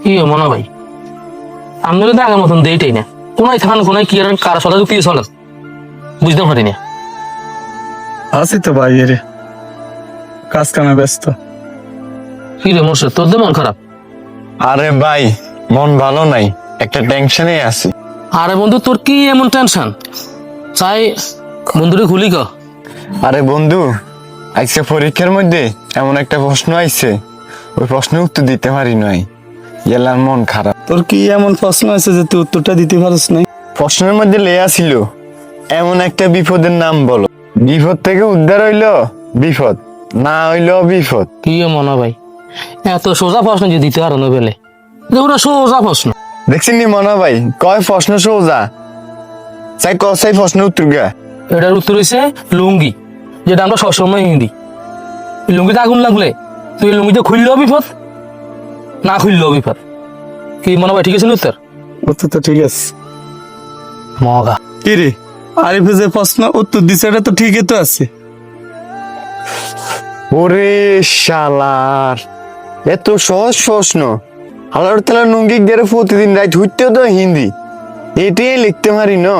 কি মনে ভাই আমি তো আগের মতন দেইটাই না কোনায় থাকান কোনায় কি আর কার সাথে যুক্তি চলেন বুঝতে পারি না। আছি তো ভাই রে, কাজ কামে ব্যস্ত। কি রে মোর্শেদ তোর তো মন খারাপ? আরে ভাই, মন ভালো নাই, একটা টেনশনে আছি। আরে বন্ধু তোর কি এমন টেনশন? চাই বন্ধুরে খুলি ক। আরে বন্ধু, আজকে পরীক্ষার মধ্যে এমন একটা প্রশ্ন আইছে, ওই প্রশ্নের উত্তর দিতে পারি নাই, গেলাম মন খারাপ। তোর কি এমন প্রশ্ন আছে যে তুই উত্তরটা দিতে পারিস নাই? প্রশ্নের মধ্যে লেয়া ছিল, এমন একটা বিপদের নাম বলো, বিপদ থেকে উদ্ধার হইলো বিপদ, না হইলো বিপদ। কি মনে ভাই এত সোজা প্রশ্ন যে দিতে পারো না বেলে, ওরা সোজা প্রশ্ন। দেখছেন নি মনা ভাই, কয় প্রশ্ন সোজা, চাই কসাই প্রশ্নের উত্তর গা। এটার উত্তর হয়েছে লুঙ্গি, যেটা আমরা সবসময় হিন্দি। লুঙ্গিতে আগুন লাগলে তুই লুঙ্গিতে খুললেও বিপদ, না খুললেও বিপদ। কি মনে ভাই ঠিক আছে না উত্তর? উত্তর তো ঠিক আছে। মগা কি রে, আরিফে যে প্রশ্ন উত্তর দিছে এটা তো ঠিকই তো আছে। ওরে শালার, এত সহজ প্রশ্ন, আল্লাহর তাআলা লুঙ্গি গেরে প্রতিদিন রাত হইতেও তো হিন্দি, এটাই লিখতে পারি না।